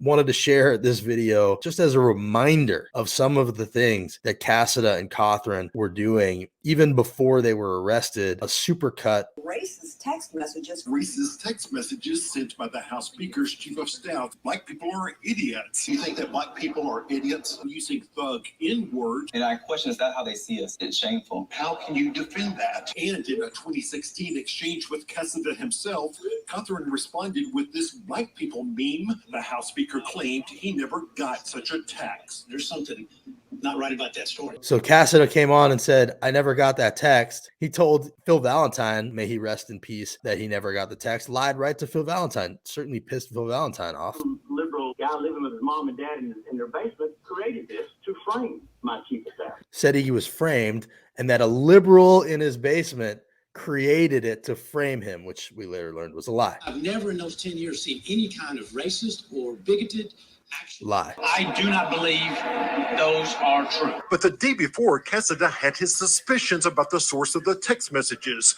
wanted to share this video just as a reminder of some of the things that Casada and Cothran were doing even before they were arrested. A supercut. Racist text messages. Racist text messages sent by the House Speaker's Chief of Staff. Black people are idiots. You think that black people are idiots? Using thug N-word. And I question, is that how they see us? It's shameful. How can you defend that? And in a 2016 exchange with Casada himself, Cothran responded with this black people meme. The House Speaker claimed he never got such a text. There's something not right about that story. So Casada came on and said, I never got that text. He told Phil Valentine, may he rest in peace, that he never got the text. Lied right to Phil Valentine. Certainly pissed Phil Valentine off. Liberal guy living with his mom and dad in their basement created this to frame my chief of staff. Said he was framed and that a liberal in his basement created it to frame him, which we later learned was a lie. I've never in those 10 years seen any kind of racist or bigoted action. Lie. I do not believe those are true. But the day before, Casada had his suspicions about the source of the text messages.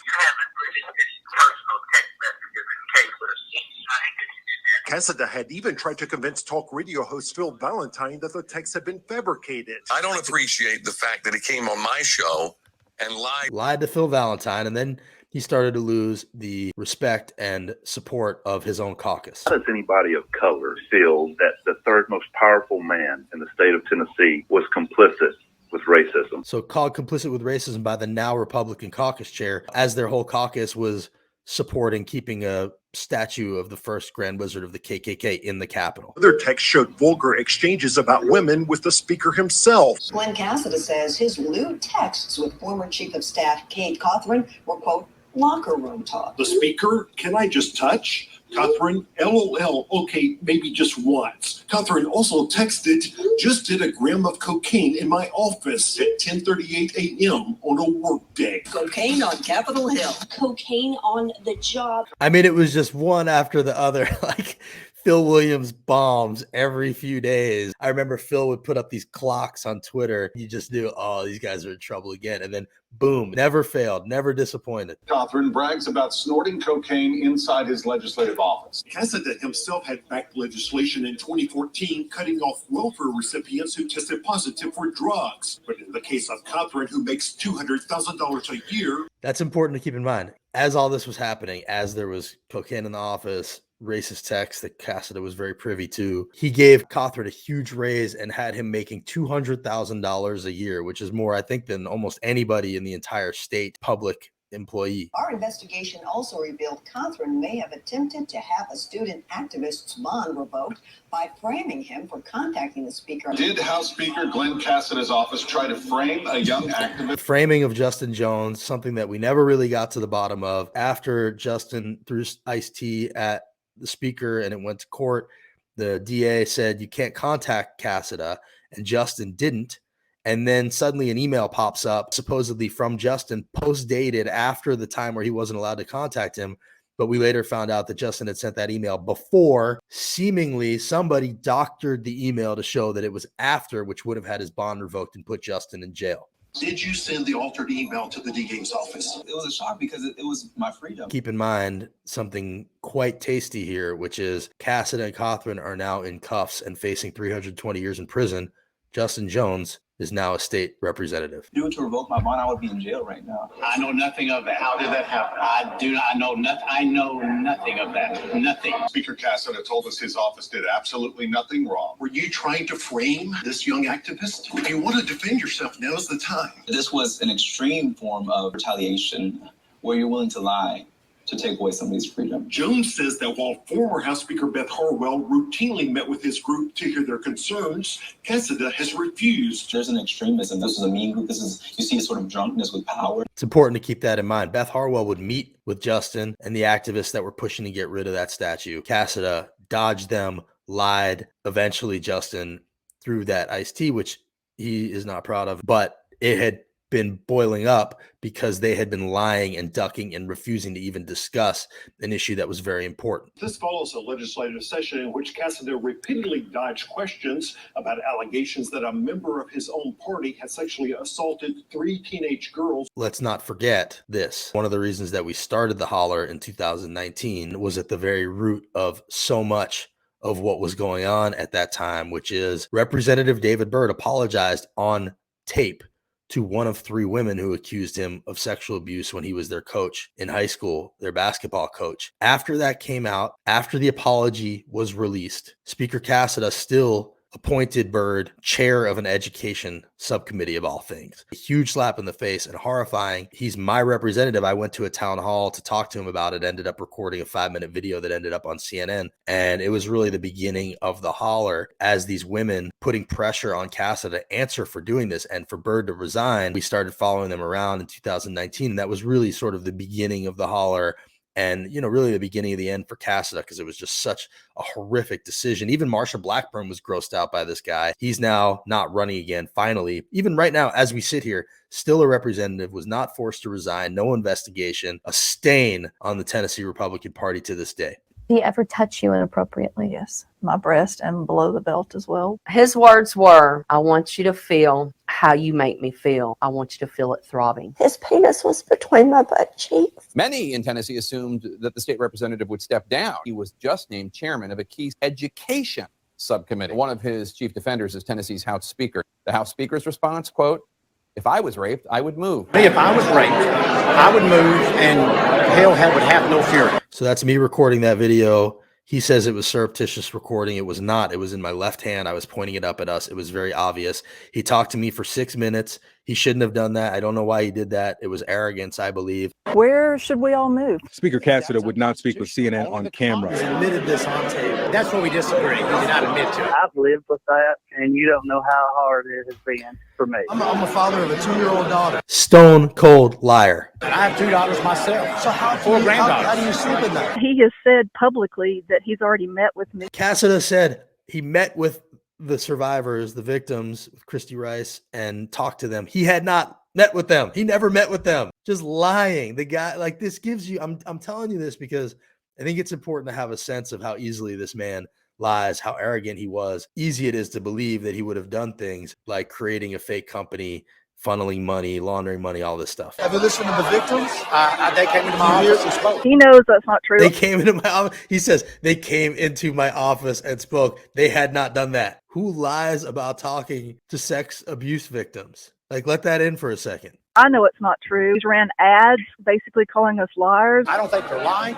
Casada had even tried to convince talk radio host Phil Valentine that the text had been fabricated. I don't appreciate the fact that he came on my show and lied to Phil Valentine, and then he started to lose the respect and support of his own caucus. How does anybody of color feel that the third most powerful man in the state of Tennessee was complicit with racism? So called complicit with racism by the now Republican caucus chair, as their whole caucus was supporting keeping a statue of the first Grand Wizard of the KKK in the Capitol. Other texts showed vulgar exchanges about women with the speaker himself. Glen Casada says his lewd texts with former Chief of Staff Kate Cothran were, quote, locker room talk. The speaker, can I just touch? Cothran, LOL, okay, maybe just once. Cothran also texted, just did a gram of cocaine in my office at 10:38 a.m. on a work day. Cocaine on Capitol Hill. Cocaine on the job. I mean, it was just one after the other, like Phil Williams bombs every few days. I remember Phil would put up these clocks on Twitter. You just knew, oh, these guys are in trouble again. And then boom, never failed, never disappointed. Cothran brags about snorting cocaine inside his legislative office. Casada himself had backed legislation in 2014 cutting off welfare recipients who tested positive for drugs. But in the case of Cothran, who makes $200,000 a year. That's important to keep in mind. As all this was happening, as there was cocaine in the office, racist text that Casada was very privy to, he gave Cothran a huge raise and had him making $200,000 a year, which is more, I think, than almost anybody in the entire state public employee. Our investigation also revealed Cothran may have attempted to have a student activist's bond revoked by framing him for contacting the speaker. Did House Speaker Glen Casada's office try to frame a young activist? Framing of Justin Jones, something that we never really got to the bottom of. After Justin threw iced tea at the speaker and it went to court, the DA said you can't contact Casada, and Justin didn't. And then suddenly an email pops up, supposedly from Justin, post-dated after the time where he wasn't allowed to contact him. But we later found out that Justin had sent that email before. Seemingly somebody doctored the email to show that it was after, which would have had his bond revoked and put Justin in jail. Did you send the altered email to the DA's office? It was a shock because it was my freedom. Keep in mind something quite tasty here, which is Casada and Cothran are now in cuffs and facing 320 years in prison. Justin Jones is now a state representative. Due to revoke my bond, I would be in jail right now. I know nothing of that. How did that happen? I do not know nothing. I know nothing of that. Nothing. Speaker Casada told us his office did absolutely nothing wrong. Were you trying to frame this young activist? If you want to defend yourself, now's the time. This was an extreme form of retaliation where you're willing to lie to take away somebody's freedom. Jones says that while former House Speaker Beth Harwell routinely met with his group to hear their concerns, Casada has refused. There's an extremism. This is a mean group. You see a sort of drunkenness with power. It's important to keep that in mind. Beth Harwell would meet with Justin and the activists that were pushing to get rid of that statue. Casada dodged them, lied. Eventually, Justin threw that iced tea, which he is not proud of, but it had been boiling up because they had been lying and ducking and refusing to even discuss an issue that was very important. This follows a legislative session in which Casada repeatedly dodged questions about allegations that a member of his own party had sexually assaulted 3 teenage girls. Let's not forget this. One of the reasons that we started the Holler in 2019 was at the very root of so much of what was going on at that time, which is Representative David Byrd apologized on tape to one of 3 women who accused him of sexual abuse when he was their coach in high school, their basketball coach. After that came out, after the apology was released, Speaker Casada still appointed Byrd chair of an education subcommittee of all things. A huge slap in the face and horrifying. He's my representative. I went to a town hall to talk to him about it, ended up recording a 5-minute video that ended up on CNN. And it was really the beginning of the holler as these women putting pressure on Casada to answer for doing this and for Byrd to resign. We started following them around in 2019. And that was really sort of the beginning of the holler. And, you know, really the beginning of the end for Casada, because it was just such a horrific decision. Even Marsha Blackburn was grossed out by this guy. He's now not running again, finally. Even right now, as we sit here, still a representative, was not forced to resign, no investigation, a stain on the Tennessee Republican Party to this day. Did he ever touch you inappropriately? Yes, my breast and below the belt as well. His words were, I want you to feel how you make me feel. I want you to feel it throbbing. His penis was between my butt cheeks. Many in Tennessee assumed that the state representative would step down. He was just named chairman of a key education subcommittee. One of his chief defenders is Tennessee's House Speaker. The House Speaker's response, quote, if I was raped, I would move. If I was raped, I would move and hell would have no fury. So that's me recording that video. He says it was surreptitious recording. It was not. It was in my left hand. I was pointing it up at us. It was very obvious. He talked to me for 6 minutes. He shouldn't have done that. I don't know why he did that. It was arrogance, I believe. Where should we all move? Speaker Casada would not speak with CNN on camera. He admitted this on tape. That's where we disagree. He did not admit to it. I've lived with that, and you don't know how hard it has been for me. I'm a father of a 2-year-old daughter. Stone cold liar. And I have 2 daughters myself. So how do you sleep at night? He has said publicly that he's already met with me. Casada said he met with the survivors, the victims, with Christy Rice, and talked to them. He had not met with them. He never met with them. Just lying. The guy, like, this gives you, I'm telling you this because I think it's important to have a sense of how easily this man lies, how arrogant he was. Easy it is to believe that he would have done things like creating a fake company, funneling money, laundering money, all this stuff. Have you listened to the victims? They came into my office and spoke. He knows that's not true. They came into my office. He says they came into my office and spoke. They had not done that. Who lies about talking to sex abuse victims? Like, let that in for a second. I know it's not true. He ran ads basically calling us liars. I don't think they're lying.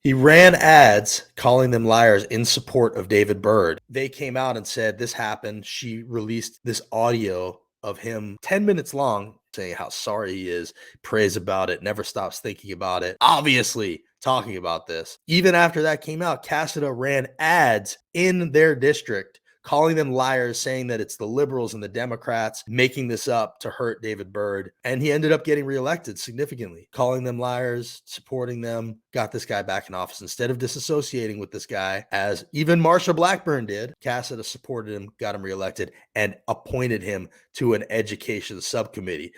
He ran ads calling them liars in support of David Byrd. They came out and said this happened. She released this audio of him 10 minutes long saying how sorry he is, prays about it, never stops thinking about it, obviously talking about this. Even after that came out, Casada ran ads in their district calling them liars, saying that it's the liberals and the Democrats making this up to hurt David Byrd. And he ended up getting reelected significantly, calling them liars, supporting them, got this guy back in office. Instead of disassociating with this guy, as even Marsha Blackburn did, Casada supported him, got him reelected, and appointed him to an education subcommittee.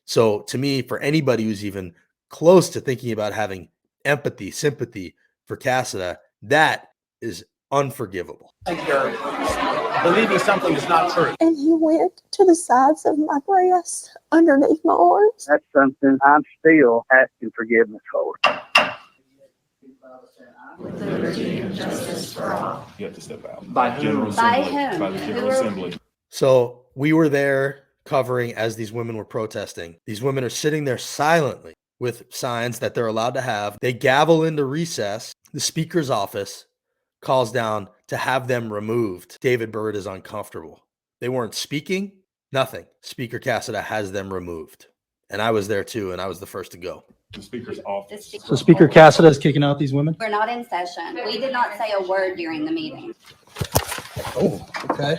So to me, for anybody who's even close to thinking about having empathy, sympathy for Casada, that is unforgivable. You're believing something is not true. And he went to the sides of my breast, underneath my arms. That's something I'm still asking forgiveness for. Liberty and justice for all. You have to step out. By whom? By whom? By the General Assembly. So we were there covering as these women were protesting. These women are sitting there silently with signs that they're allowed to have. They gavel into recess. The speaker's office calls down to have them removed. David Byrd is uncomfortable. They weren't speaking, nothing. Speaker Casada has them removed. And I was there too, and I was the first to go. The Speaker's office. So Speaker Casada is kicking out these women? We're not in session. We did not say a word during the meeting. Oh, okay.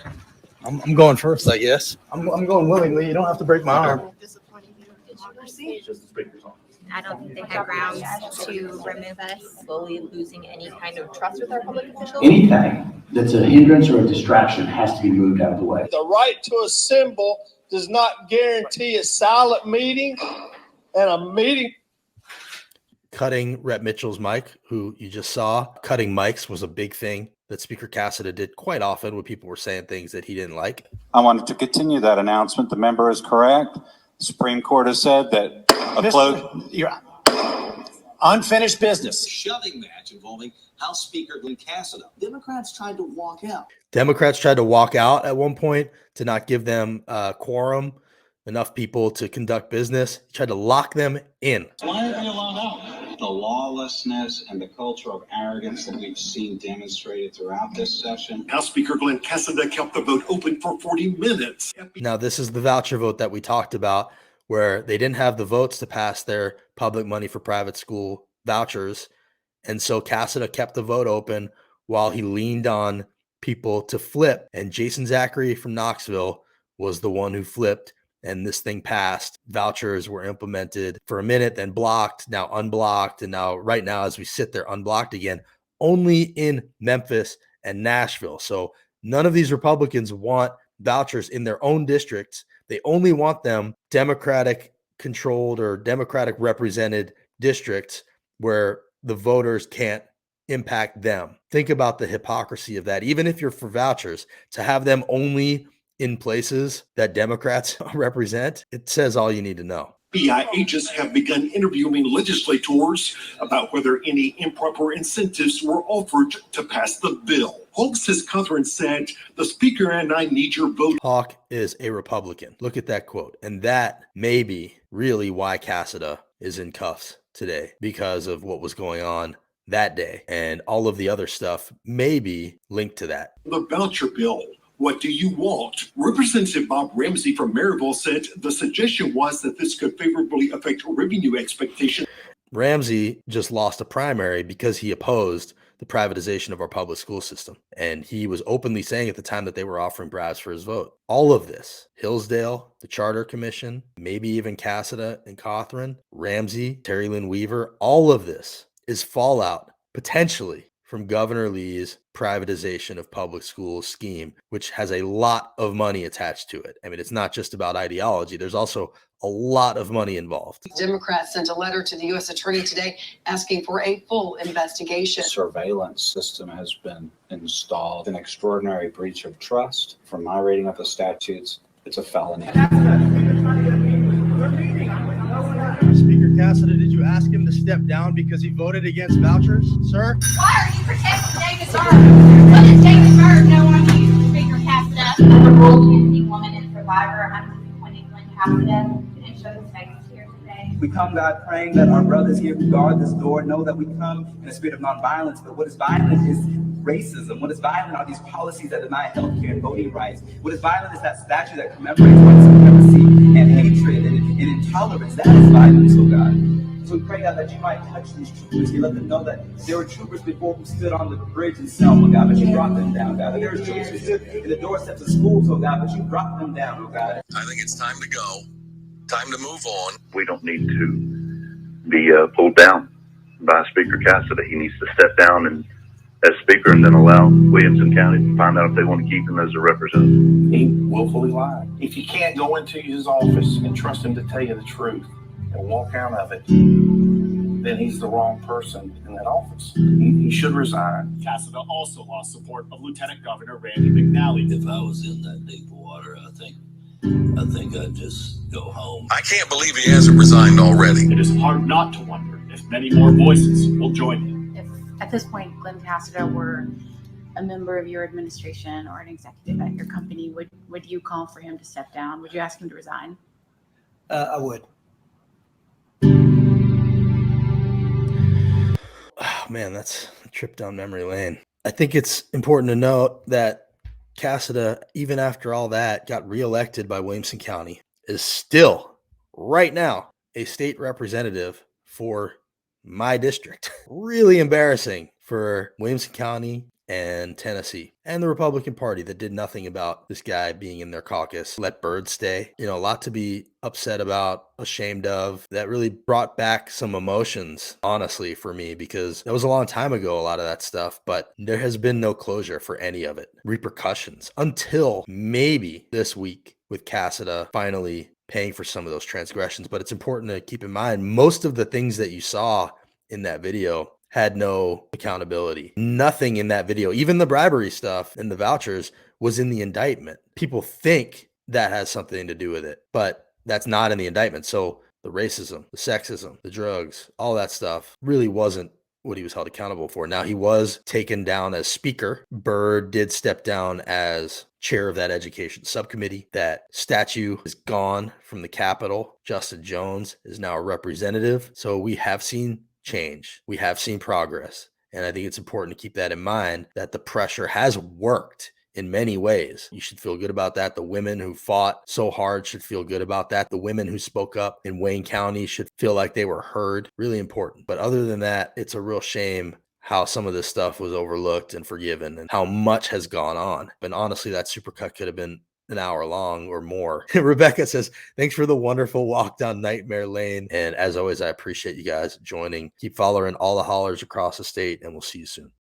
I'm going first, I guess. I'm going willingly. You don't have to break my arm. Just the Speaker's office. I don't think they have grounds to remove us. Slowly losing any kind of trust with our public officials. Anything that's a hindrance or a distraction has to be moved out of the way. The right to assemble does not guarantee a silent meeting and a meeting. Cutting Rep Mitchell's mic, who you just saw, cutting mics was a big thing that Speaker Casada did quite often when people were saying things that he didn't like. I wanted to continue that announcement. The member is correct. The Supreme Court has said that Unfinished business. Shoving match involving House Speaker Glen Casada. Democrats tried to walk out. Democrats tried to walk out at one point to not give them quorum, enough people to conduct business. He tried to lock them in. Why are they allowed out? The lawlessness and the culture of arrogance that we've seen demonstrated throughout this session. House Speaker Glen Casada kept the vote open for 40 minutes. Now, this is the voucher vote that we talked about, where they didn't have the votes to pass their public money for private school vouchers. And so Casada kept the vote open while he leaned on people to flip. And Jason Zachary from Knoxville was the one who flipped, and this thing passed. Vouchers were implemented for a minute, then blocked, now unblocked. And now, right now, as we sit there, unblocked again, only in Memphis and Nashville. So none of these Republicans want vouchers in their own districts. They only want them Democratic controlled or Democratic represented districts where the voters can't impact them. Think about the hypocrisy of that. Even if you're for vouchers, to have them only in places that Democrats represent, it says all you need to know. FBI agents have begun interviewing legislators about whether any improper incentives were offered to pass the bill. Hawk says Catherine said, "The speaker and I need your vote." Hawk is a Republican. Look at that quote. And that may be really why Casada is in cuffs today, because of what was going on that day. And all of the other stuff may be linked to that. The voucher bill. What do you want? Representative Bob Ramsey from Maryville said the suggestion was that this could favorably affect revenue expectations. Ramsey just lost a primary because he opposed the privatization of our public school system. And he was openly saying at the time that they were offering bribes for his vote. All of this, Hillsdale, the Charter Commission, maybe even Casada and Catherine, Ramsey, Terry Lynn Weaver, all of this is fallout potentially from Governor Lee's privatization of public schools scheme, which has a lot of money attached to it. I mean, it's not just about ideology. There's also a lot of money involved. Democrats sent a letter to the U.S. Attorney today asking for a full investigation. Surveillance system has been installed. An extraordinary breach of trust. From my reading of the statutes, it's a felony. Speaker Casada, did you ask him to step down because he voted against vouchers, sir? Why are you protecting David Byrd? What does David Byrd know on you, Speaker Casada? I'm a role-changing woman and survivor. I'm appointing Glen Casada. Can I show his face here today? We come, God, praying that our brothers here who guard this door know that we come in a spirit of nonviolence. But what is violent is racism. What is violent are these policies that deny healthcare and voting rights. What is violent is that statue that commemorates white supremacy and hatred and intolerance. That is violence, oh God. So we pray, God, that you might touch these troopers. You let them know that there were troopers before who stood on the bridge in Selma, God, but you brought them down, God. There were troopers who stood in the doorsteps of schools, oh God, but you brought them down, oh God. I think it's time to go. Time to move on. We don't need to be pulled down by Speaker Casada. He needs to step down and as Speaker and then allow Williamson County to find out if they want to keep him as a representative. He willfully lied. If you can't go into his office and trust him to tell you the truth and walk out of it, then he's the wrong person in that office. He should resign. Casada also lost support of Lieutenant Governor Randy McNally. If I was in that deep water, I think I'd just go home. I can't believe he hasn't resigned already. It is hard not to wonder if many more voices will join him. If at this point Glen Casada were a member of your administration or an executive at your company, would you call for him to step down? Would you ask him to resign? I would. Oh, man, that's a trip down memory lane. I think it's important to note that Casada, even after all that, got reelected by Williamson County, is still right now a state representative for my district. Really embarrassing for Williamson County and Tennessee and the Republican Party that did nothing about this guy being in their caucus. Let Byrd stay. You know, a lot to be upset about, ashamed of. That really brought back some emotions, honestly, for me, because that was a long time ago, a lot of that stuff, but there has been no closure for any of it. Repercussions until maybe this week with Casada finally paying for some of those transgressions. But it's important to keep in mind, most of the things that you saw in that video had no accountability. Nothing in that video, even the bribery stuff and the vouchers, was in the indictment. People think that has something to do with it, but that's not in the indictment. So the racism, the sexism, the drugs, all that stuff really wasn't what he was held accountable for. Now, he was taken down as speaker. Byrd did step down as chair of that education subcommittee. That statue is gone from the Capitol. Justin Jones is now a representative. So we have seen change. We have seen progress. And I think it's important to keep that in mind, that the pressure has worked in many ways. You should feel good about that. The women who fought so hard should feel good about that. The women who spoke up in Wayne County should feel like they were heard. Really important. But other than that, it's a real shame how some of this stuff was overlooked and forgiven and how much has gone on. And honestly, that supercut could have been an hour long or more. Rebecca says, thanks for the wonderful walk down Nightmare Lane. And as always, I appreciate you guys joining. Keep following all the hollers across the state, and we'll see you soon.